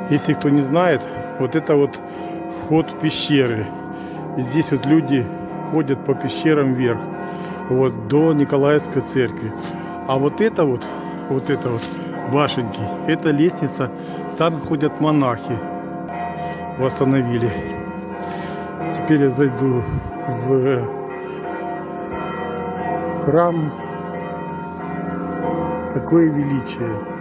Если кто не знает, вот это вот вход в пещеры. И здесь вот люди ходят по пещерам вверх, вот до Николаевской церкви. А вот это вот башенки, это лестница, там ходят монахи. Восстановили. Теперь я зайду в храм. Какое величие!